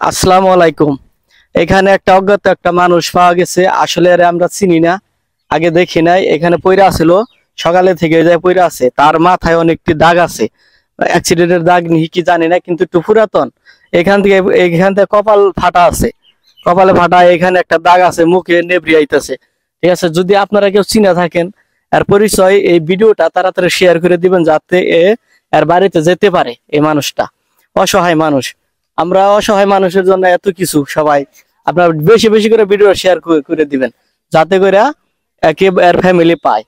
আসসালামু আলাইকুম। এখানে একটা অজ্ঞাত একটা মানুষ পাওয়া গেছে, আসলে আমরা চিনি না, আগে দেখি নাই। এখানে পইরা আছিল, সকালে থেকে যায় পইরা আছে। তার মাথায় অনেকটি দাগ আছে, অ্যাক্সিডেন্টের দাগ নিহি কি জানি না, কিন্তু একটু পুরাতন। এখান থেকে কপাল ফাটা আছে, কপালে ফাটা। এখানে একটা দাগ আছে, মুখে নেবড়ি আইতাছে। ঠিক আছে, যদি আপনারা কেউ চিনা থাকেন এর পরিচয়, এই ভিডিওটা তাড়াতাড়ি শেয়ার করে দিবেন, যাতে এর বাড়িতে যেতে পারে। এই মানুষটা অসহায় মানুষ, আমরা অসহায় মানুষের জন্য এত কিছু। সবাই আপনার বেশি বেশি করে ভিডিও শেয়ার করে দিবেন, যাতে করে এর ফ্যামিলি পায়।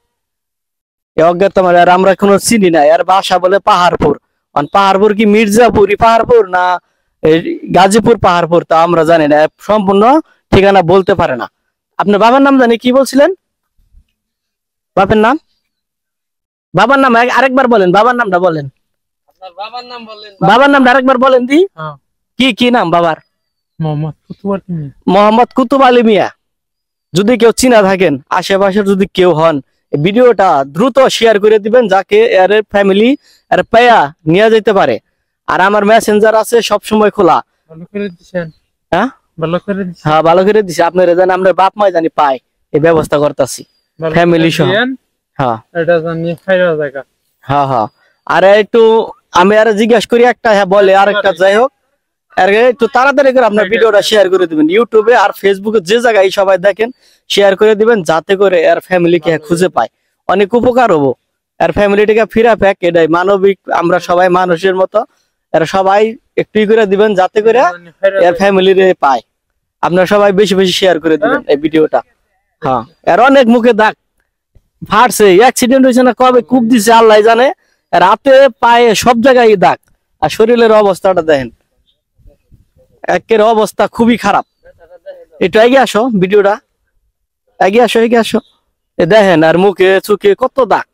এ অজ্ঞাত মানে, আর আমরা কোনো চিনি না। এর বাসা বলে পাহাড়পুর। পাহাড়পুর কি মির্জাপুর পাহাড়পুর না গাজীপুর পাহাড়পুর তা আমরা জানি না, সম্পূর্ণ ঠিকানা বলতে পারে না। আপনার বাবার নাম জানি কি বলছিলেন? বাবার নাম, বাবার নাম আরেকবার বলেন, বাবার নামটা বলেন। বাবার নামটা আরেকবার বলেন দি। কি কি নাম বাবার? মোহাম্মদ কুতুব আলী মিয়া। যদি কেউ চিনা থাকেন, আশেপাশের যদি কেউ হন, ভিডিওটা দ্রুত শেয়ার করে দিবেন, যাকে এর ফ্যামিলি এর পায়া নিয়ে যেতে পারে। আর আমার মেসেঞ্জার আছে সব সময় খোলা। হ্যাঁ ভালো করে দিছি। আপনার জানি আমরা বাপ মা জানি পাই, এই ব্যবস্থা করতেছি ফ্যামিলি সহ। হ্যাঁ হ্যাঁ হ্যাঁ। আর একটু আমি আর জিজ্ঞাসা করি একটা, হ্যাঁ বলে আরেকটা। যাই হোক, একটু তাড়াতাড়ি করে আপনার ভিডিওটা শেয়ার করে দিবেন, ইউটিউবে আর ফেসবুকে যে জায়গায় সবাই দেখেন শেয়ার করে দিবেন, যাতে করে এর ফ্যামিলিকে খুঁজে পায়। অনেক উপকার হবো, এর ফ্যামিলিটাকে ফিরা প্যাক। এটাই মানবিক, আমরা সবাই মানুষের মতো। এর সবাই একটু করে দিবেন, যাতে করে এর ফ্যামিলির পায়। আপনারা সবাই বেশি বেশি শেয়ার করে দিবেন এই ভিডিওটা। হ্যাঁ, এর অনেক মুখে দাগ ফাটছে, অ্যাক্সিডেন্ট হয়েছে না কবে, কূপ দিছে আল্লাহ জানে। রাতে পায়ে সব জায়গায় দাগ, আর শরীরের অবস্থাটা দেখেন, একের অবস্থা খুবই খারাপ। একটু এগিয়ে আসো, ভিডিওটা এগিয়ে আসো, এগিয়ে আসো। দেখেন, আর মুখে চোখে কত দাগ,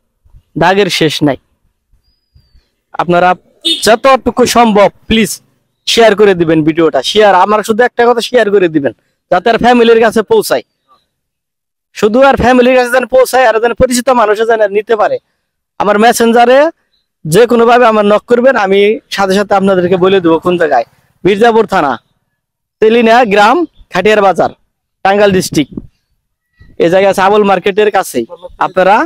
দাগের শেষ নাই। আপনারা যতটুকু সম্ভব প্লিজ শেয়ার করে দিবেন ভিডিওটা। শেয়ার, আমার শুধু একটা কথা, শেয়ার করে দিবেন, যাতে আর ফ্যামিলির কাছে পৌঁছায়। শুধু আর ফ্যামিলির কাছে যেন পৌঁছায়, আর যেন পরিচিত মানুষের যেন নিতে পারে। আমার মেসেঞ্জারে যে কোনো ভাবে আমার নক করবেন, আমি সাথে সাথে আপনাদেরকে বলে দেবো কোন জায়গায়। মির্জাপুর থানা, তেলিনা গ্রাম, খাটিয়ার বাজার, টাঙ্গাইল ডিস্ট্রিক্ট। এই জায়গায় আছে আবুল মার্কেটের কাছেই। আপনারা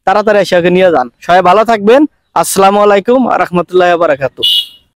তাড়াতাড়ি এসে নিয়ে যান। সবাই ভালো থাকবেন। আসসালামু আলাইকুম ওয়া রাহমাতুল্লাহি ওয়া বারাকাতুহু।